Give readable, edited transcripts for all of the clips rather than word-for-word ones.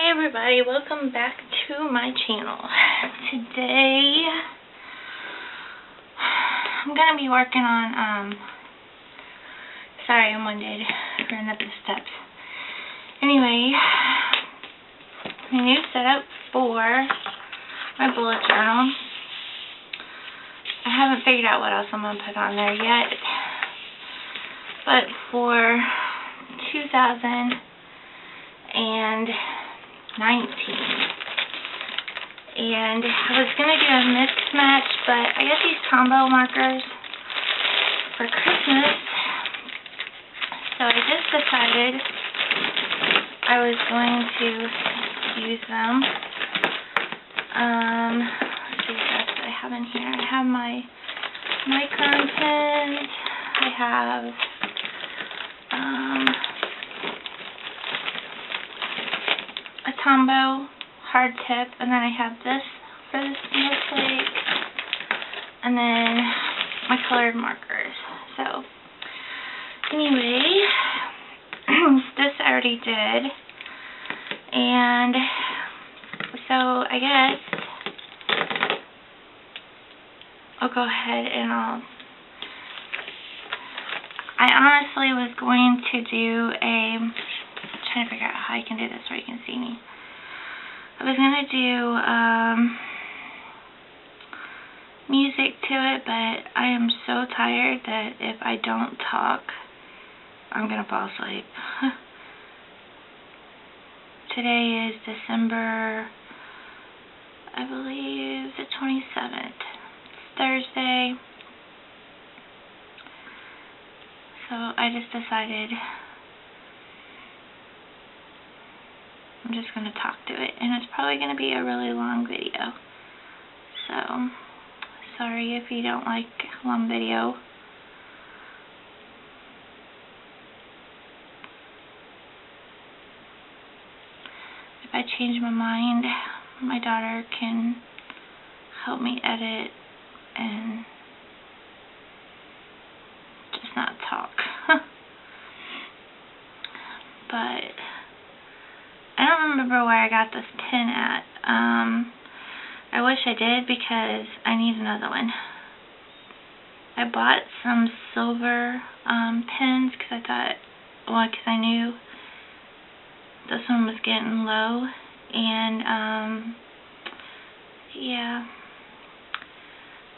Hey everybody, welcome back to my channel. Today I'm going to be working on, sorry I'm winded, running up the steps. Anyway, my new setup for my bullet journal. I haven't figured out what else I'm going to put on there yet, but for 2019, and I was going to do a mix match, but I got these combo markers for Christmas, so I just decided I was going to use them. Let's see what else I have in here. I have my micron pens, I have a Tombow hard tip, and then I have this for the snowflake, and then my colored markers. So anyway, this I already did, and so I guess I'll go ahead and I honestly was going to do I'm trying to figure out how I can do this so you can see me. I was going to do music to it, but I am so tired that if I don't talk, I'm going to fall asleep. Today is December, I believe, the 27th. It's Thursday. So I just decided I'm just going to talk to it, and it's probably going to be a really long video. So, sorry if you don't like long video. If I change my mind, my daughter can help me edit and just not talk. But I don't remember where I got this pin at. I wish I did because I need another one. I bought some silver pins because I thought, well, because I knew this one was getting low, and yeah,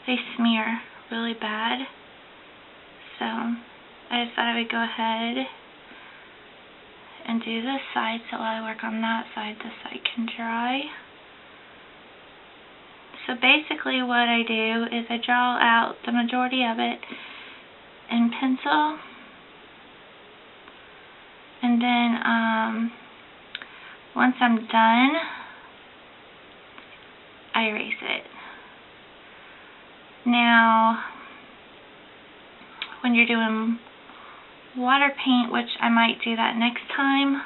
they smear really bad. So I just thought I would go ahead and do this side, so while I work on that side, this side can dry. So basically what I do is I draw out the majority of it in pencil, and then once I'm done, I erase it. Now, when you're doing water paint, which I might do that next time.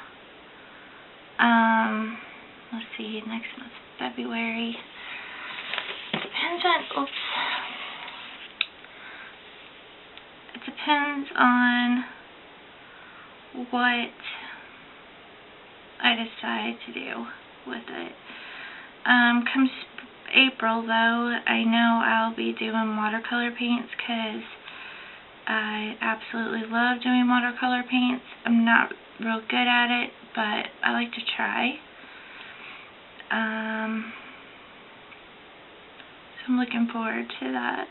Let's see, next month's February. It depends on what I decide to do with it. Come April, though, I know I'll be doing watercolor paints because I absolutely love doing watercolor paints. I'm not real good at it, but I like to try. So I'm looking forward to that.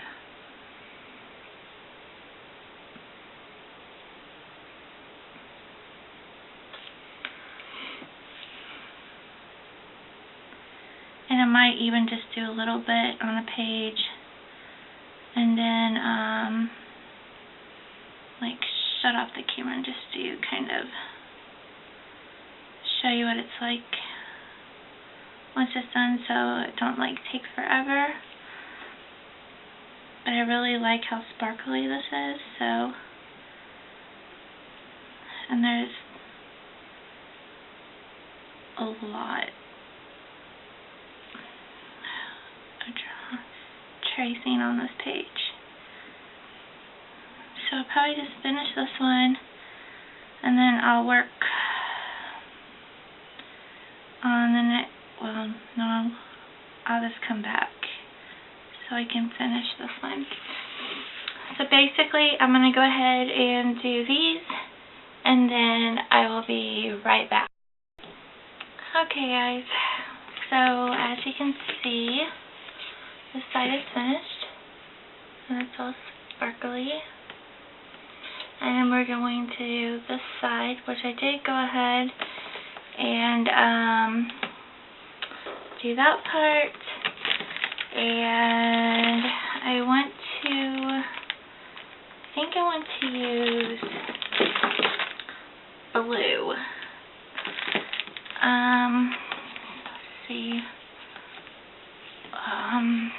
And I might even just do a little bit on a page, and then like shut off the camera and just do kind of show you what it's like once it's done, so it don't like take forever. But I really like how sparkly this is, so, and there's a lot of tracing on this page. So I'll probably just finish this one, and then I'll work And then well, no, I'll just come back so I can finish this one. So basically, I'm going to go ahead and do these, and then I will be right back. Okay, guys, so as you can see, this side is finished, and it's all sparkly. And we're going to do this side, which I did go ahead and do that part. And I think I want to use blue. Let's see. I'm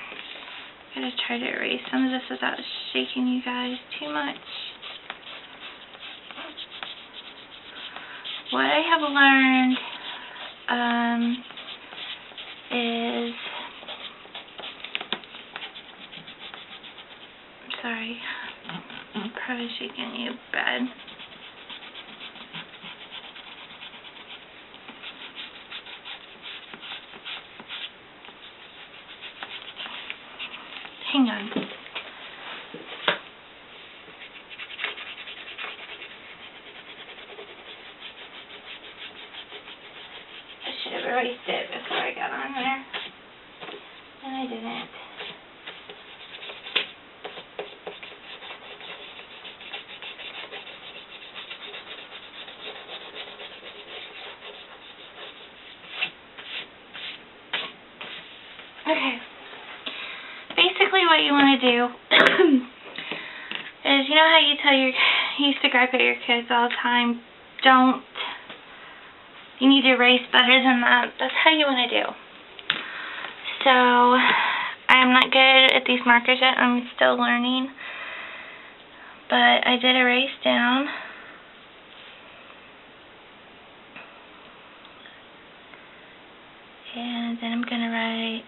gonna try to erase some of this without shaking you guys too much. What I have learned is, sorry, I'm probably shaking you bad. Hang on. I should have erased it before I got on there, and I didn't. Okay. Basically what you want to do is, you know how you used to gripe at your kids all the time, you need to erase better than that. That's how you want to do. So, I'm not good at these markers yet. I'm still learning. But I did erase down. And then I'm going to write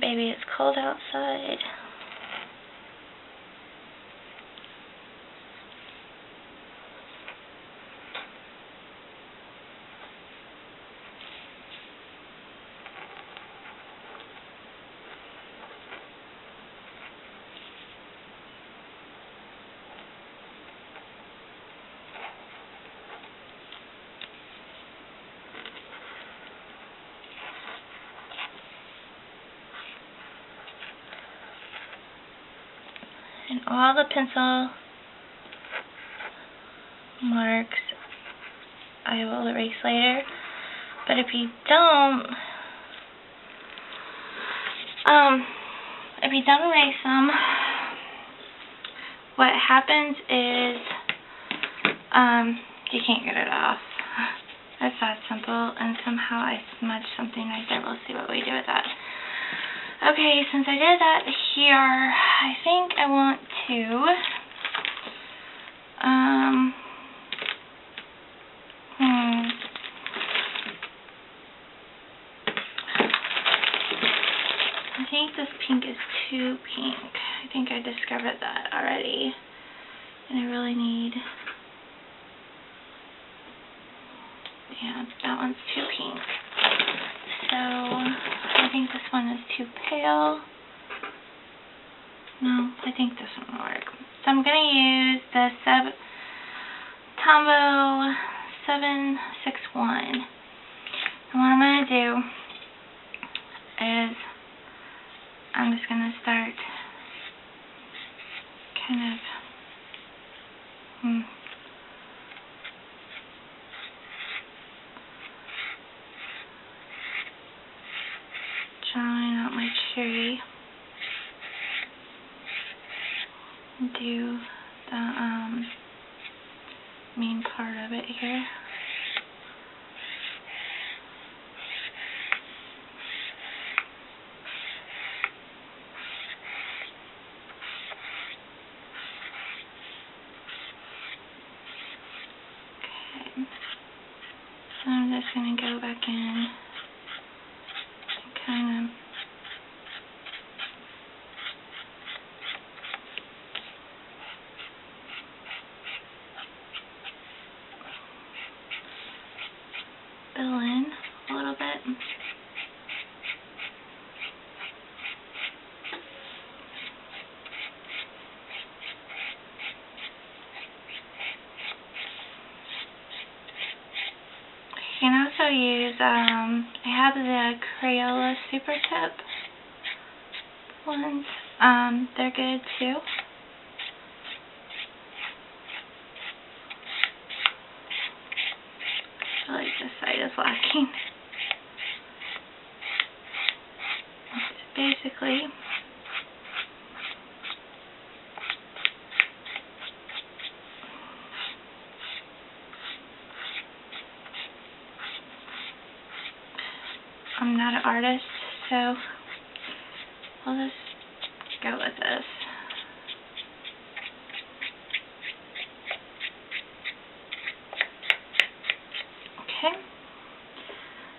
baby, it's cold outside. And all the pencil marks I will erase later. But if you don't erase them, what happens is you can't get it off. It's that simple, and somehow I smudged something right there. We'll see what we do with that. Okay, since I did that here, I think I want to I think this pink is too pink. I think I discovered that already. And I really need, yeah, that one's too pink. So I think this one is too pale. No, I think this one will work. So I'm going to use the Tombow 761. And what I'm going to do is I'm just going to start kind of drawing out my tree. Do the main part of it here. Okay. I'm just going to go back in and kind of fill in a little bit. You can also use, I have the Crayola Super Tip ones. They're good too. I feel like this side is lacking. Basically, I'm not an artist, so I'll just go with this. Okay,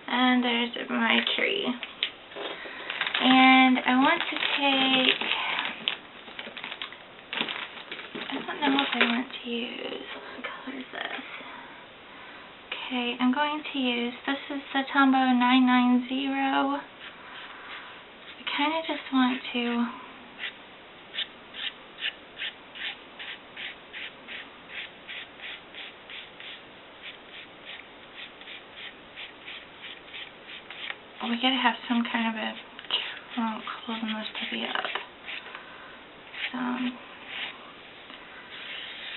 and there's my tree. And I want to take, I don't know what I want to use. What color is this? Okay, I'm going to use, this is the Tombow 990. I kind of just want to we gotta have some kind of a trunk holding this puppy up. So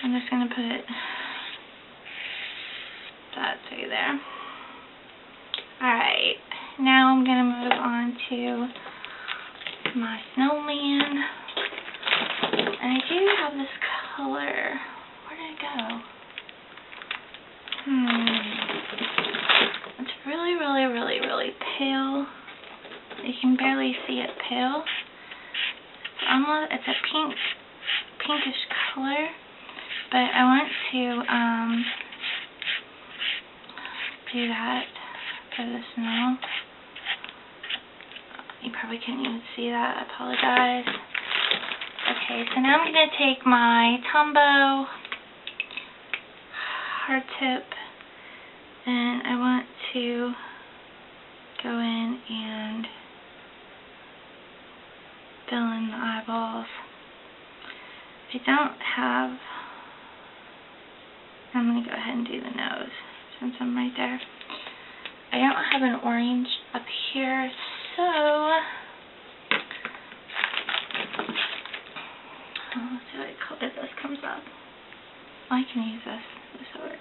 I'm just gonna put that through there. Alright, now I'm gonna move on to my snowman. And I do have this color. Where did it go? It's really, really, really, really pale. You can barely see it pale. It's a pinkish color, but I want to do that for the snow. You probably can't even see that. I apologize. Okay, so now I'm going to take my Tombow hard tip, and I want to go in and fill in the eyeballs. I don't have, I'm going to go ahead and do the nose since I'm right there. I don't have an orange up here, so let's see what color this comes up. I can use this. This will work.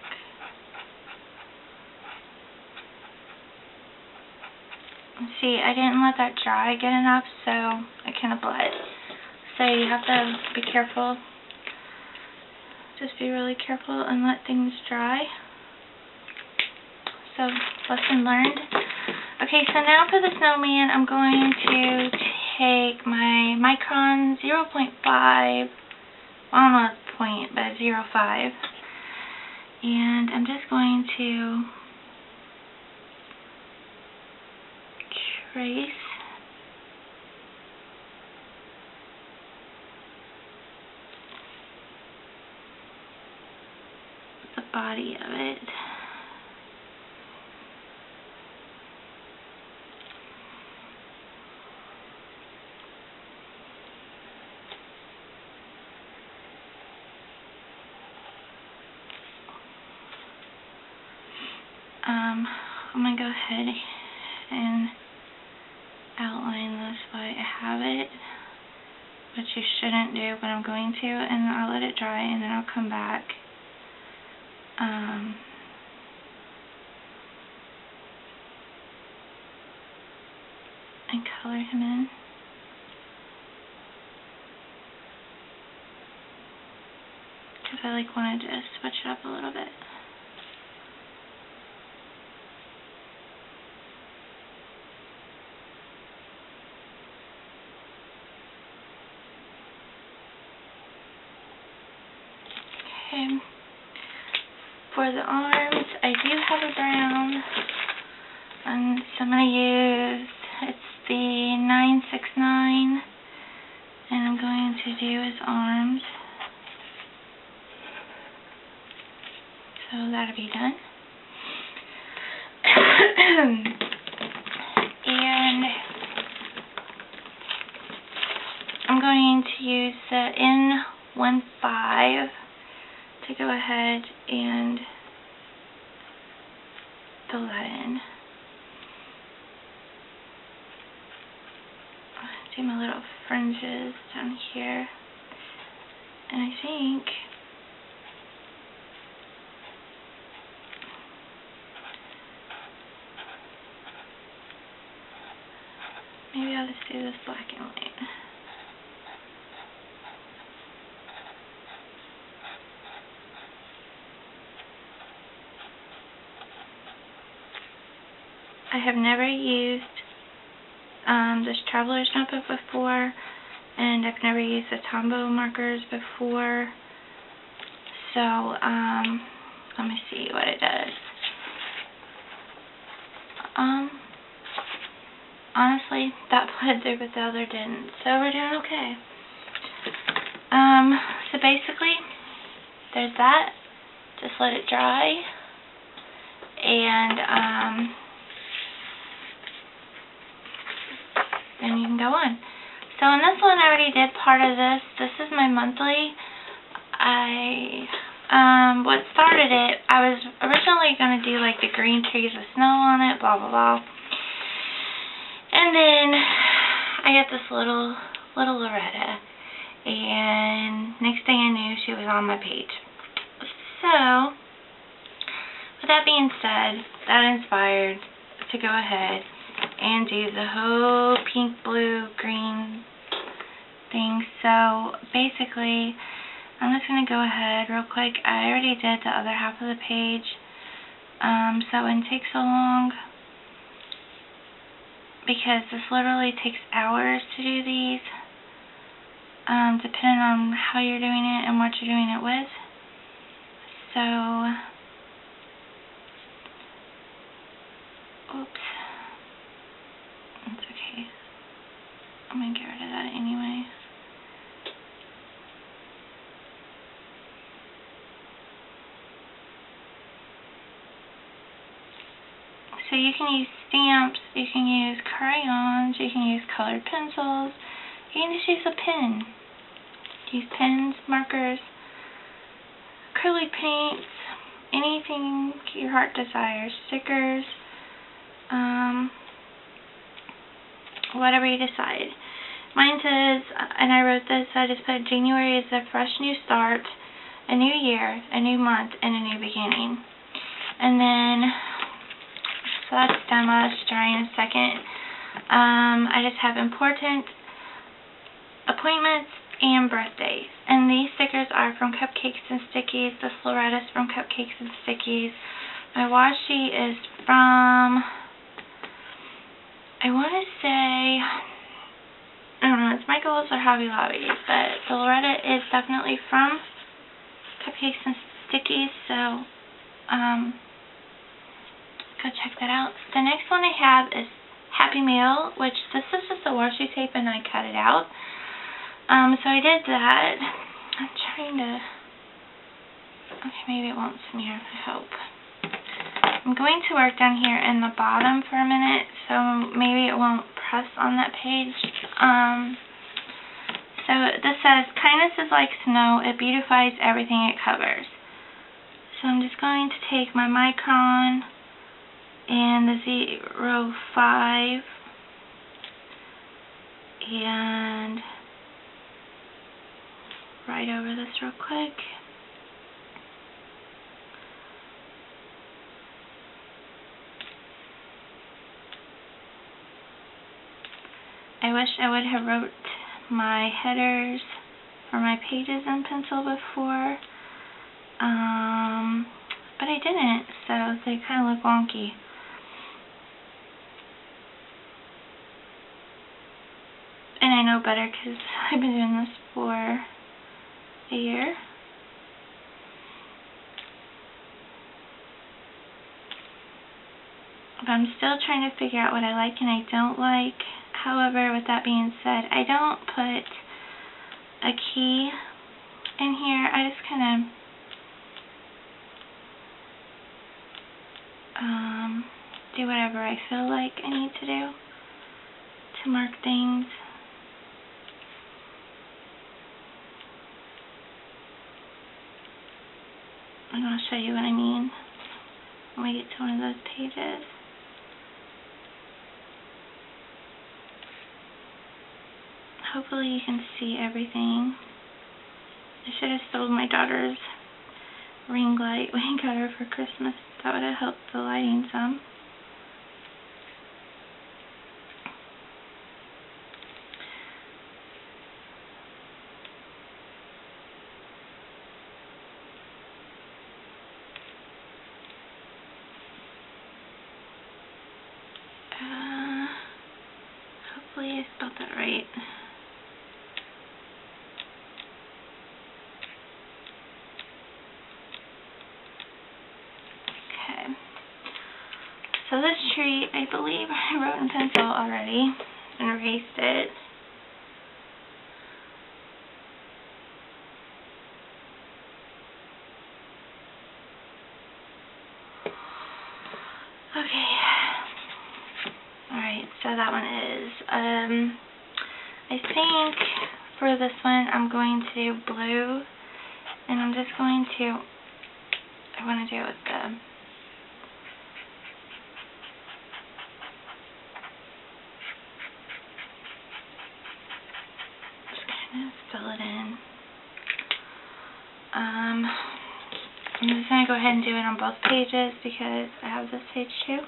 See, I didn't let that dry good enough, so I kind of bled. So you have to be careful. Just be really careful and let things dry. So, lesson learned. Okay, so now for the snowman, I'm going to take my Micron 0.5, well, I don't know the point, but 0.5. And I'm just going to trace the body of it. I'm going to go ahead and outline this while I have it, which you shouldn't do, but I'm going to, and I'll let it dry, and then I'll come back and color him in. Because I wanted to switch it up a little bit. Okay. For the arms, I do have a brown. had to be done. And I'm going to use the N15 to go ahead and fill that in. Do my little fringes down here, and I think maybe I'll just do this black and white. I have never used this Traveler's Notebook before, and I've never used the Tombow markers before, so let me see what it does. Honestly, that bled through, but the other didn't, so we're doing okay. So basically, there's that. Just let it dry, and then you can go on. So in this one, I already did part of this. This is my monthly. What started it, I was originally going to do like the green trees with snow on it, blah, blah, blah. And then I got this little Loretta. And next thing I knew, she was on my page. So, with that being said, that inspired to go ahead and do the whole pink, blue, green thing. So basically, I'm just going to go ahead real quick. I already did the other half of the page, so it wouldn't take so long, because this literally takes hours to do these, depending on how you're doing it and what you're doing it with. So, oops. That's okay. I'm going to get rid of that anyway. So you can use stamps, you can use crayons, you can use colored pencils, you can just use a pen. Use pens, markers, acrylic paints, anything your heart desires, stickers, whatever you decide. Mine says, and I wrote this, I just put January is a fresh new start, a new year, a new month, and a new beginning. And then, so that's done. I'll just dry in a second. I just have important appointments and birthdays. And these stickers are from Cupcakes and Stickies. This Loretta's from Cupcakes and Stickies. My washi is from, I want to say, I don't know, it's Michael's or Hobby Lobby, but the Loretta is definitely from Cupcakes and Stickies, so go check that out. The next one I have is Happy Meal, which this is just a washi tape and I cut it out. So I did that. I'm trying to, okay, maybe it won't smear, I hope. I'm going to work down here in the bottom for a minute, so maybe it won't press on that page. So this says, kindness is like snow, it beautifies everything it covers. So I'm just going to take my micron and the 05 and write over this real quick. I wish I would have wrote my headers for my pages in pencil before, but I didn't, so they kind of look wonky. And I know better because I've been doing this for a year. But I'm still trying to figure out what I like and I don't like. However, with that being said, I don't put a key in here. I just kind of do whatever I feel like I need to do to mark things. And I'll show you what I mean when we get to one of those pages. Hopefully you can see everything. I should have sold my daughter's ring light we got her for Christmas. That would have helped the lighting some. Hopefully I spelled that right. Okay. So this tree, I believe I wrote in pencil already and erased it. Okay. Alright, so that one is, I think for this one I'm going to do blue, and I'm just going to, I want to do it with the, just kind of fill it in. I'm just going to go ahead and do it on both pages because I have this page too.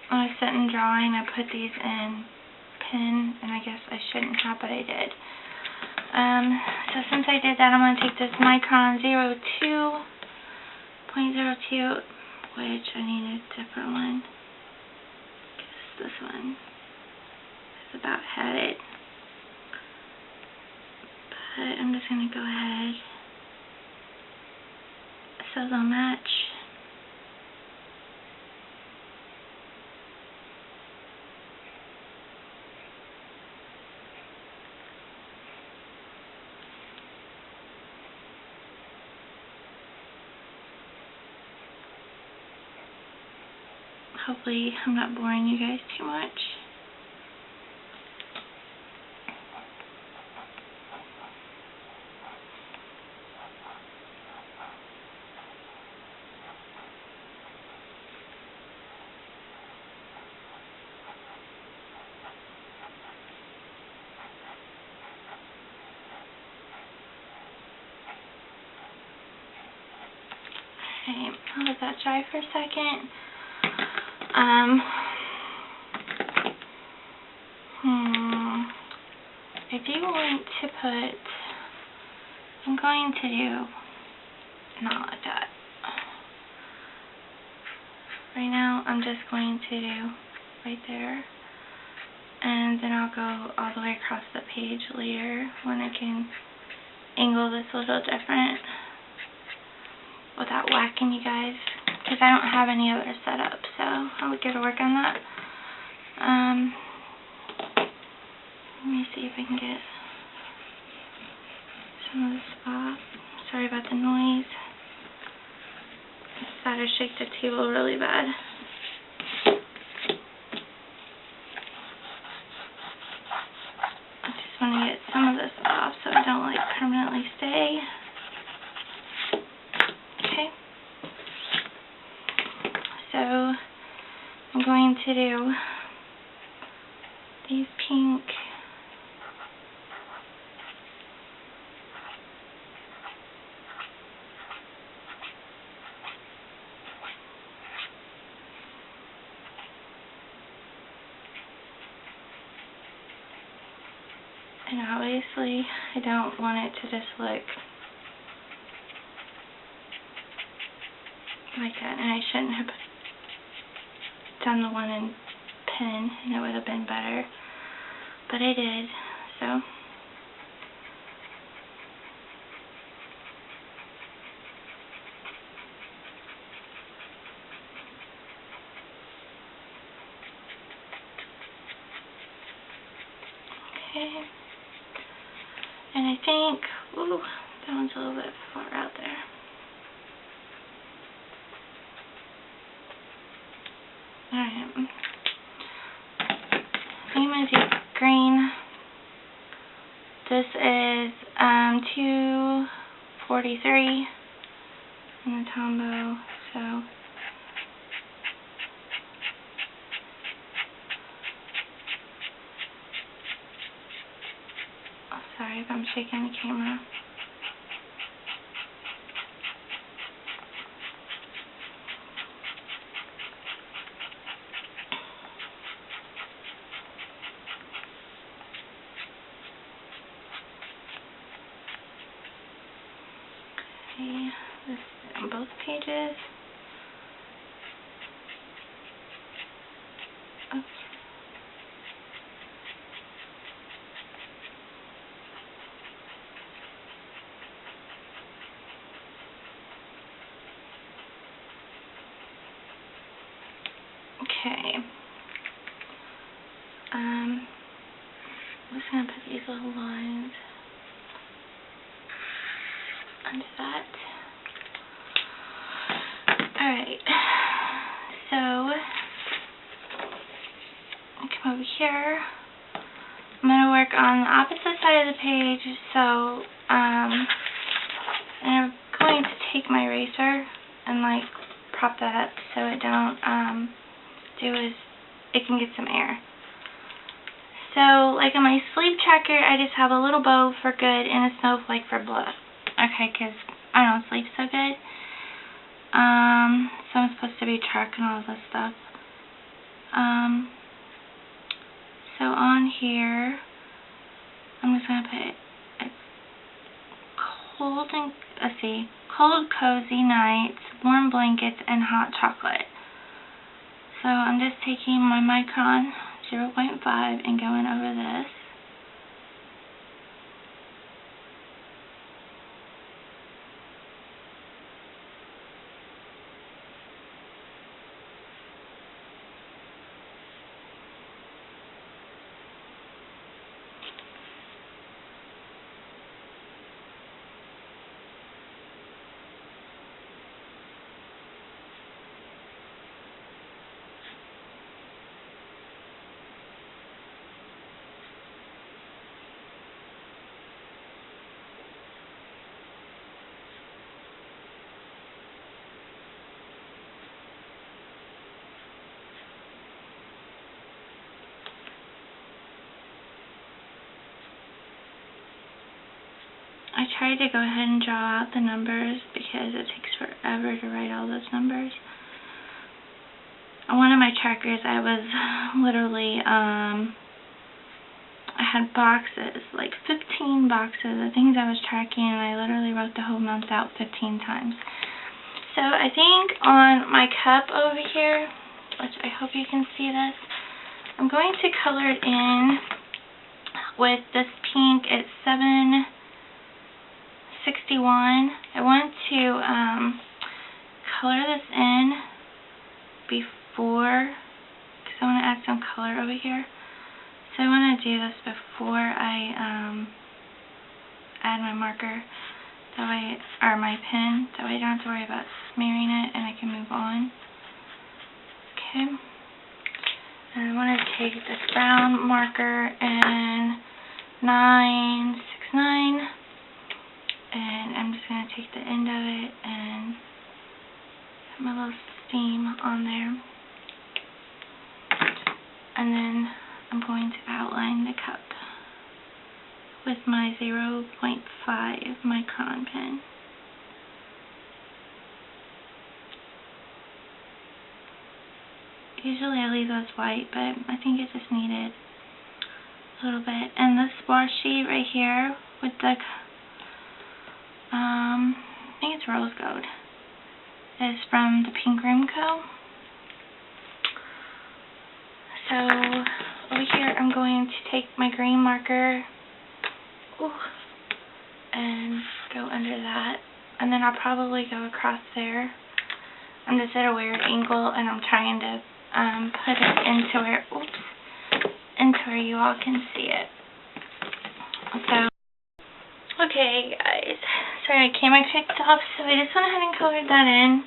When I sit in drawing, I put these in pen, and I guess I shouldn't have, but I did. So since I did that, I'm going to take this Micron 02.02, which I need a different one. This one is about had it. But I'm just going to go ahead so they'll match. Hopefully I'm not boring you guys too much. Okay, I'll let that dry for a second. I do want to put, I'm going to do, not like that. Right now, I'm just going to do right there. And then I'll go all the way across the page later when I can angle this a little different without whacking you guys. Because I don't have any other setup, so I'll get to work on that. Let me see if I can get some of this off. Sorry about the noise. I decided to shake the table really bad. I just want to get some of this off so I don't like permanently stay. Okay. So I'm going to do these pink and obviously I don't want it to just look like that, and I shouldn't have done the one in pen, and it would have been better, but I did, so okay. And I think, ooh, that one's a little bit far out there. Alright. I'm going to do green. This is 243 in the combo, so oh, sorry if I'm shaking the camera. Okay, this is on both pages. Oops. Okay. I'm just gonna put these little lines under that. Alright. So I come over here. I'm gonna work on the opposite side of the page, so and I'm going to take my eraser and like prop that up so it don't it can get some air. So like on my sleeve tracker, I just have a little bow for good and a snowflake for blush. Okay, because I don't sleep so good. So I'm supposed to be tracking all this stuff. So on here, I'm just gonna put cold cozy nights, warm blankets, and hot chocolate. So I'm just taking my micron 0.5 and going over this. I tried to go ahead and draw out the numbers because it takes forever to write all those numbers. On one of my trackers, I was literally, I had boxes, like 15 boxes of things I was tracking, and I literally wrote the whole month out 15 times. So I think on my cup over here, which I hope you can see this, I'm going to color it in with this pink. It's 761. I want to color this in before, because I want to add some color over here. So I want to do this before I add my marker, that way, or my pen, that way I don't have to worry about smearing it and I can move on. Okay. And I want to take this brown marker and 969. And I'm just going to take the end of it and put my little steam on there. And then I'm going to outline the cup with my 0.5 micron pen. Usually I leave those white, but I think it just needed a little bit. And this washi right here with the I think it's rose gold, is from the Pink Room Co. So over here I'm going to take my green marker and go under that, and then I'll probably go across there. I'm just at a weird angle and I'm trying to put it into where you all can see it. So Okay, guys. Sorry, my camera kicked off, so I just went ahead and colored that in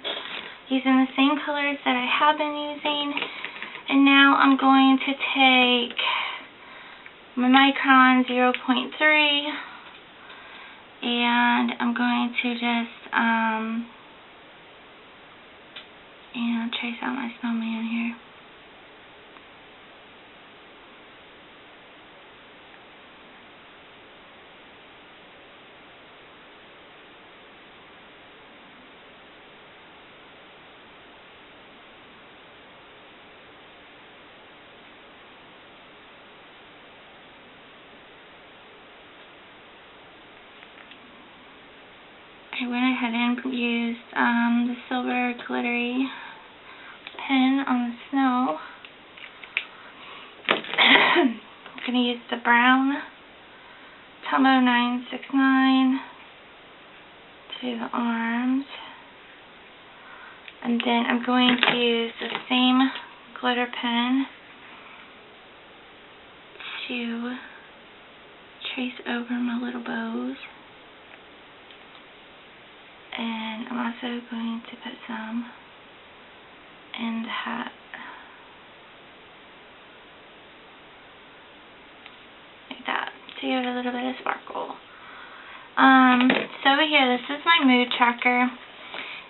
using the same colors that I have been using. And now I'm going to take my Micron 0.3 and I'm going to just, trace out my snowman here. I went ahead and used the silver glittery pen on the snow. I'm going to use the brown Tomo 969 to the arms. And then I'm going to use the same glitter pen to trace over my little bows. And I'm also going to put some in the hat. Like that. To give it a little bit of sparkle. So over here, this is my mood tracker.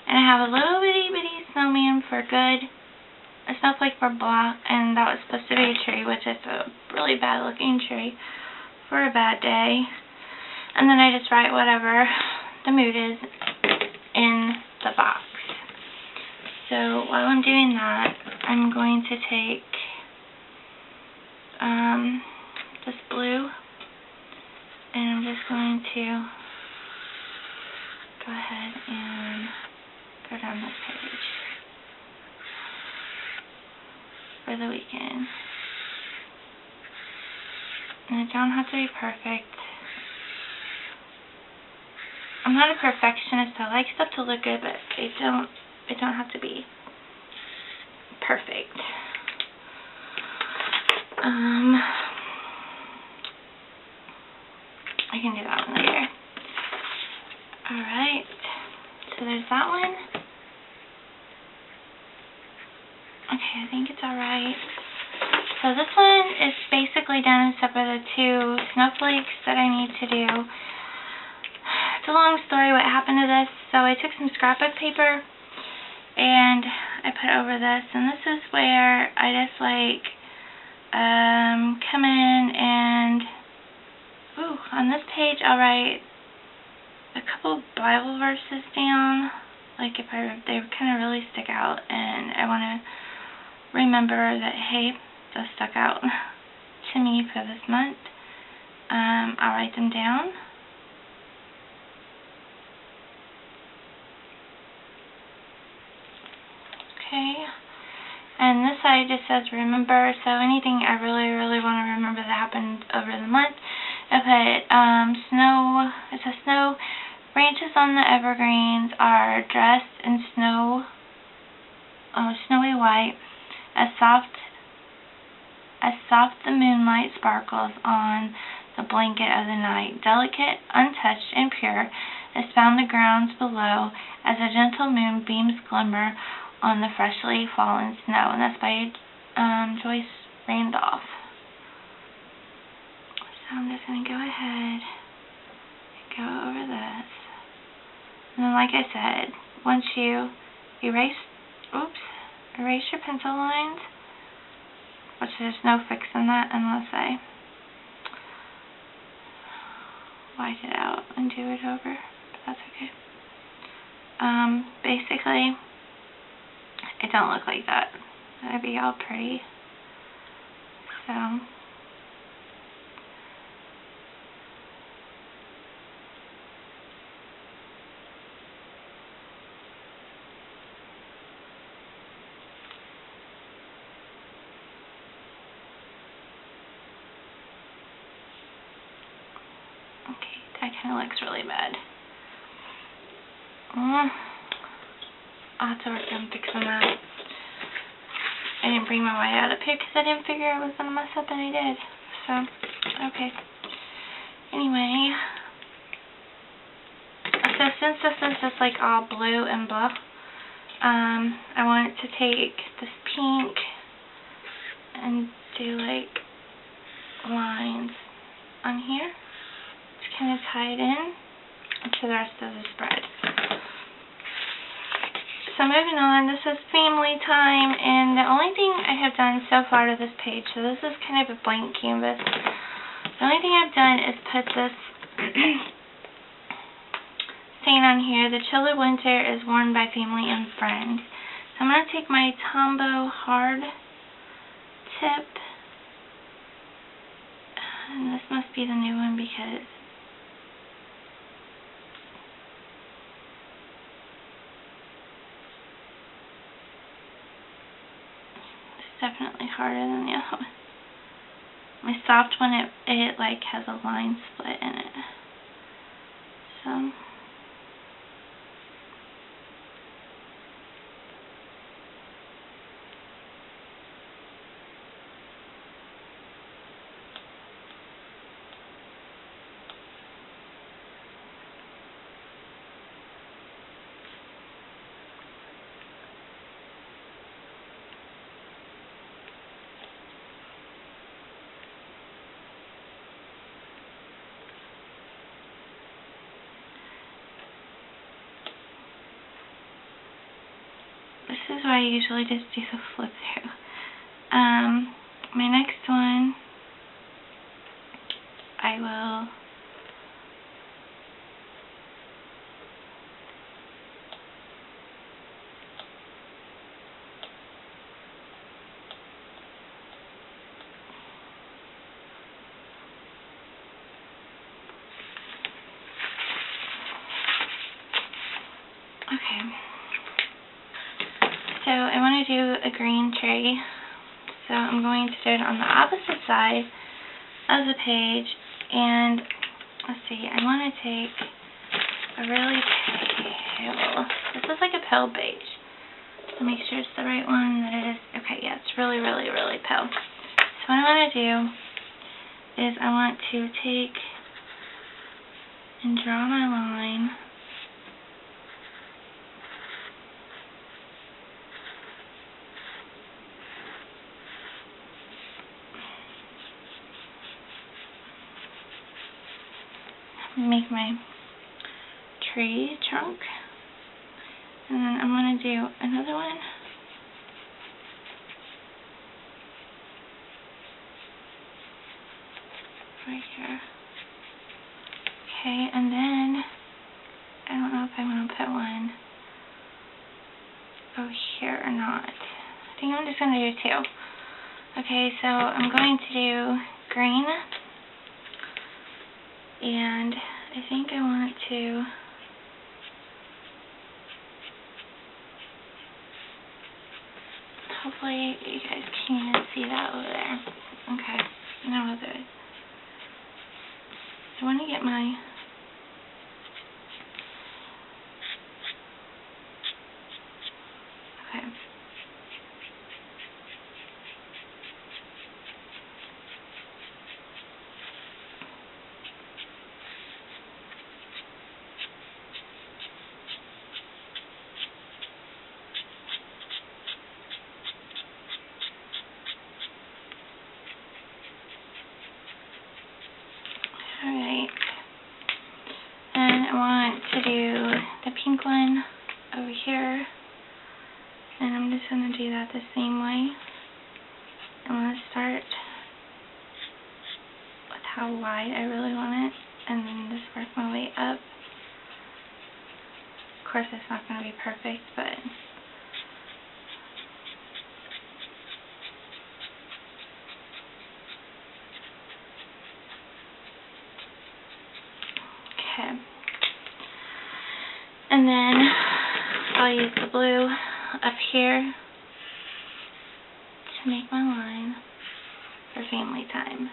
And I have a little bitty snowman for good. A snowflake for black. And that was supposed to be a tree, which is a really bad looking tree for a bad day. And then I just write whatever the mood is in the box. So while I'm doing that, I'm going to take this blue and I'm just going to go ahead and go down this page for the weekend. And it don't have to be perfect. I'm not a perfectionist. I like stuff to look good, but it don't have to be perfect. I can do that one later. Alright. So there's that one. Okay, I think it's alright. So this one is basically done except for the two snowflakes that I need to do. It's a long story what happened to this. So I took some scrapbook paper and I put over this, and this is where I just like come in and on this page I'll write a couple Bible verses down, like if they kind of really stick out and I want to remember that, hey, those stuck out to me for this month. I'll write them down. Okay, and this side just says remember, so anything I really want to remember that happened over the month. I put snow, it says snow, branches on the evergreens are dressed in snowy white, as soft the moonlight sparkles on the blanket of the night. Delicate, untouched, and pure is found the grounds below, as a gentle moonbeams glimmer on the freshly fallen snow. And that's by Joyce Randolph. So I'm just going to go ahead and go over this. And then, like I said, once you erase your pencil lines, which there's no fixing that unless I white it out and do it over, but that's okay. Basically, it don't look like that. That'd be all pretty. So okay, that kind of looks really bad. I'll have to work on fixing that. I didn't bring my white out up here because I didn't figure I was going to mess up, and I did. So, okay. Anyway, since this is just like all blue and blah, I want to take this pink and do like lines on here to kind of tie it in to the rest of the spread. So moving on, this is family time, and the only thing I have done so far to this page, so this is kind of a blank canvas, the only thing I've done is put this saying on here, the chill of winter is worn by family and friends. So I'm going to take my Tombow hard tip, and this must be the new one because it's definitely harder than the other one. My soft one, it like has a line split in it. So this is why I usually just do the flip through. My next one, I will so I want to do a green tree, so I'm going to do it on the opposite side of the page, and let's see, I want to take a really pale, this is like a pale beige, so make sure it's the right one that it is. Okay, yeah, it's really, really, really pale. So what I want to do is I want to take and draw my line make my tree trunk, and then I'm going to do another one right here. Okay, and then I don't know if I want to put one over here or not. I think I'm just going to do two. Okay, so I'm going to do green, and I think I want to hopefully you guys can see that over there. Okay, now I'll do it. So I want to get my okay. Alright, and I want to do the pink one over here, and I'm just going to do that the same way. I'm going to start with how wide I really want it, and then just work my way up. Of course, it's not going to be perfect, but okay. And then I'll use the blue up here to make my line for family time.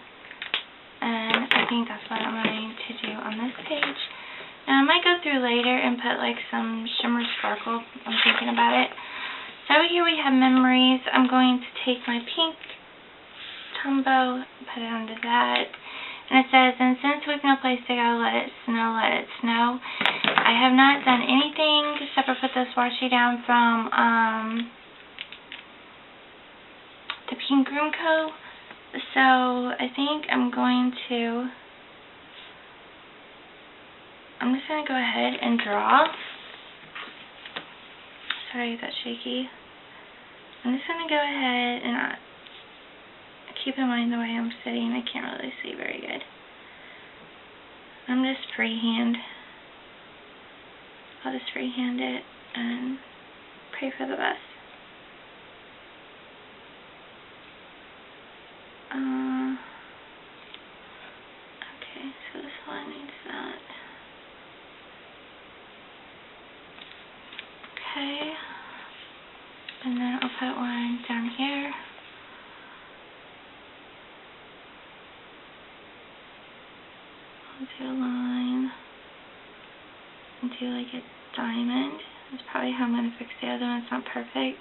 And I think that's what I'm going to do on this page. And I might go through later and put like some shimmer sparkle. I'm thinking about it. So over here we have memories. I'm going to take my pink Tombow, put it onto that. And it says, and since we've no place to go, let it snow, let it snow. I have not done anything except for put this washi down from the Pink Room Co. So I think I'm just going to go ahead and draw. Sorry, that's shaky. I'm just going to go ahead and keep in mind the way I'm sitting, I can't really see very good. I'm just freehand. I'll just freehand it and pray for the best. Okay, so this one needs that. Okay, and then I'll put one down here. I'll do a line and do like a diamond. That's probably how I'm going to fix the other one. It's not perfect.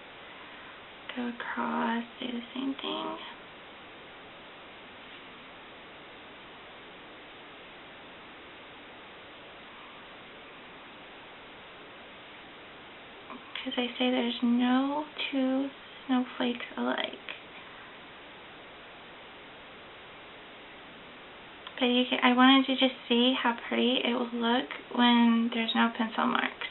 Go across, do the same thing. Because they say there's no two snowflakes alike. But I wanted to just see how pretty it will look when there's no pencil marks.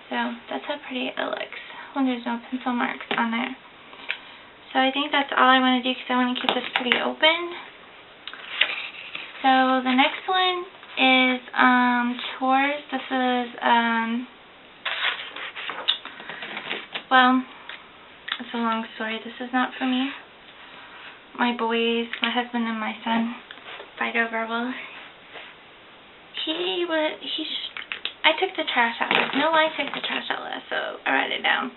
So that's how pretty it looks when there's no pencil marks on there. So I think that's all I want to do because I want to keep this pretty open. So the next one is chores. This is well, it's a long story. This is not for me. My boys, my husband and my son fight over, well, I took the trash out. No, I took the trash out last, so I write it down.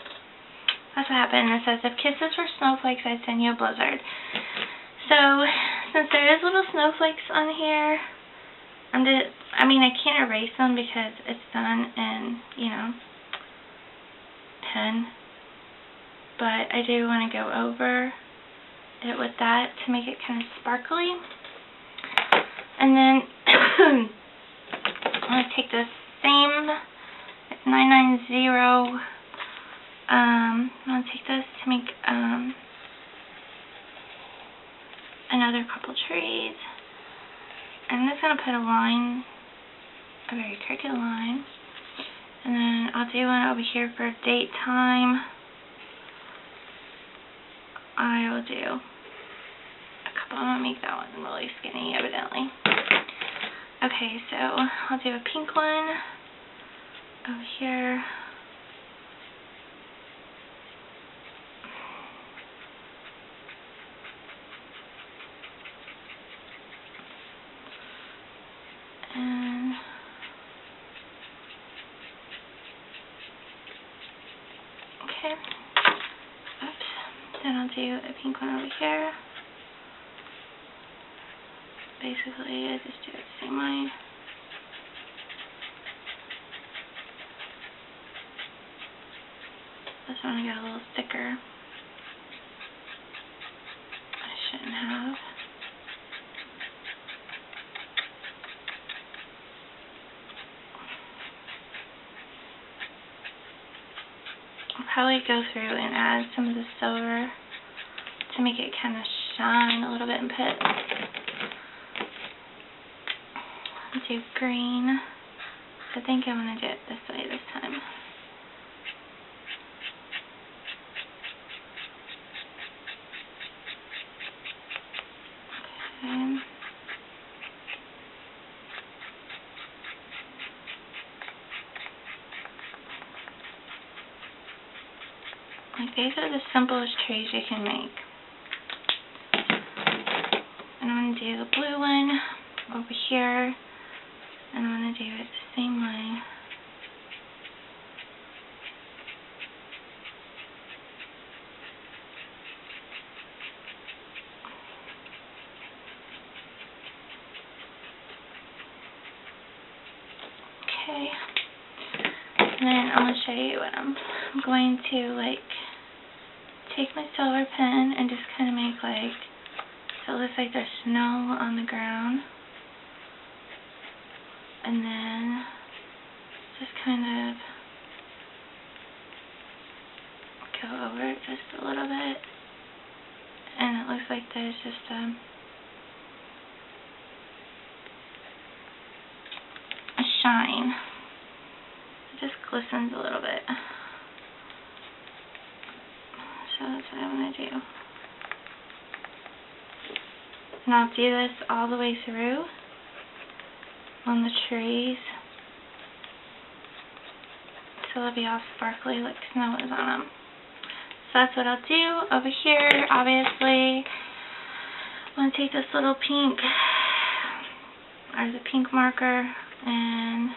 That's what happened. It says, if kisses were snowflakes, I'd send you a blizzard. So, since there is little snowflakes on here, I can't erase them because it's done in, 10. But I do want to go over it with that to make it kind of sparkly. And then I'm going to take this same 990. I'm going to take this to make another couple trees. I'm just going to put a line, a very crooked line. And then I'll do one over here for date time. I will do a couple. I'm going to make that one really skinny, evidently. Okay, so I'll do a pink one over here. And okay. Oops. Then I'll do a pink one over here. Basically, I just do it the same way. This one got a little thicker. I shouldn't have. I'll probably go through and add some of the silver to make it kind of shine a little bit and put. Do green. I think I'm going to do it this way this time. Okay. Like, these are the simplest trees you can make. And I'm going to do the blue one over here. And I'm going to do it the same way. Okay. And then I'm going to show you what I'm going to, like, take my silver pen and just kind of make, like, So it looks like there's snow on the ground. And then just kind of go over it just a little bit. And it looks like there's just a shine. It just glistens a little bit. So that's what I'm going to do. And I'll do this all the way through on the trees. So they'll be all sparkly like snow is on them. So that's what I'll do. Over here, obviously, I'm going to take this little pink, or the pink marker, and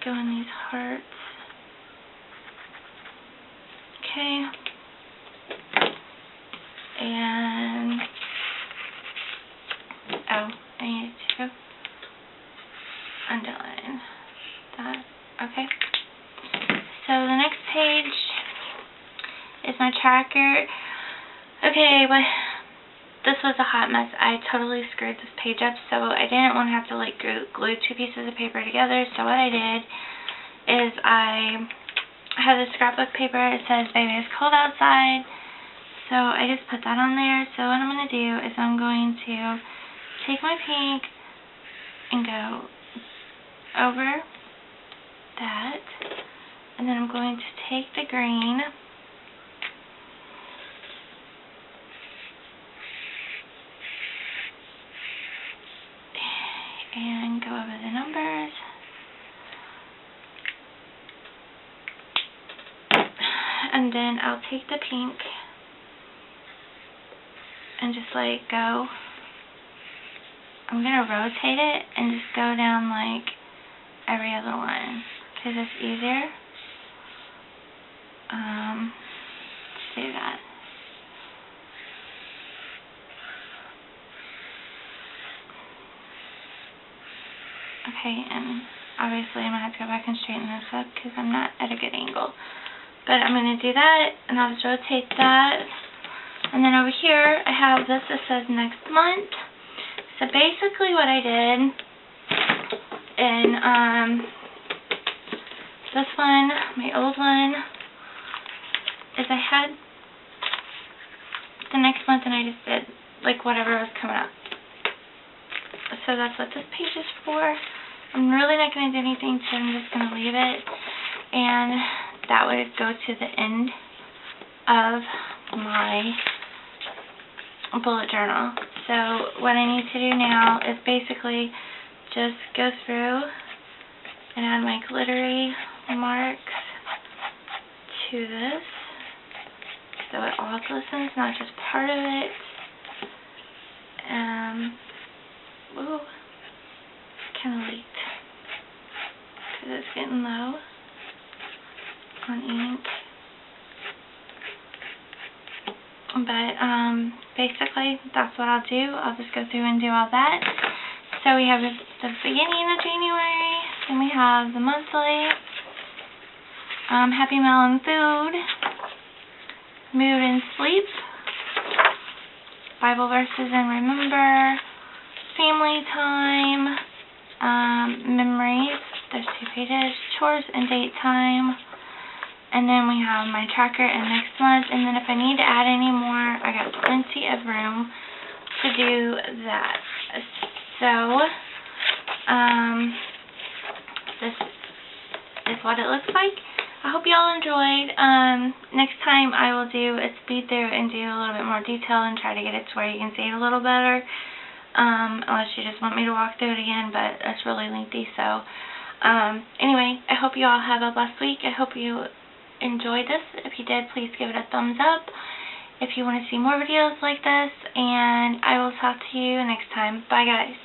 go in these hearts. Okay. And, oh, I need to underline that. Okay. So the next page is my tracker. Okay, but this was a hot mess. I totally screwed this page up, so I didn't want to have to like glue two pieces of paper together. So what I did is I have this scrapbook paper. It says "Baby, it's cold outside." So I just put that on there. So what I'm going to do is I'm going to take my pink and go over that. And then I'm going to take the green and go over the numbers. And then I'll take the pink and just like go, I'm going to rotate it and just go down like every other one because it's easier to do that. Okay, and obviously I'm going to have to go back and straighten this up because I'm not at a good angle. But I'm going to do that, and I'll just rotate that. And then over here, I have this that says next month. So basically what I did in this one, my old one, is I had the next month and I just did like whatever was coming up. So that's what this page is for. I'm really not going to do anything, so I'm just going to leave it. And that would go to the end of my bullet journal. So what I need to do now is basically just go through and add my glittery marks to this so it all glistens, not just part of it. Ooh, kind of leaked because it's getting low on ink. But basically that's what I'll do. I'll just go through and do all that. So we have the beginning of January, then we have the monthly, Happy Melon Food, Mood and Sleep, Bible Verses and Remember, Family Time, Memories, there's 2 pages, Chores and Date Time, and then we have my tracker and next month, and then if I need to add any more, I got plenty of room to do that. So, this is what it looks like. I hope you all enjoyed. Next time I will do a speed through and do a little bit more detail and try to get it to where you can see it a little better. Unless you just want me to walk through it again, but it's really lengthy. So, anyway, I hope you all have a blessed week. I hope you enjoyed this. If you did, please give it a thumbs up if you want to see more videos like this, and I will talk to you next time. Bye, guys.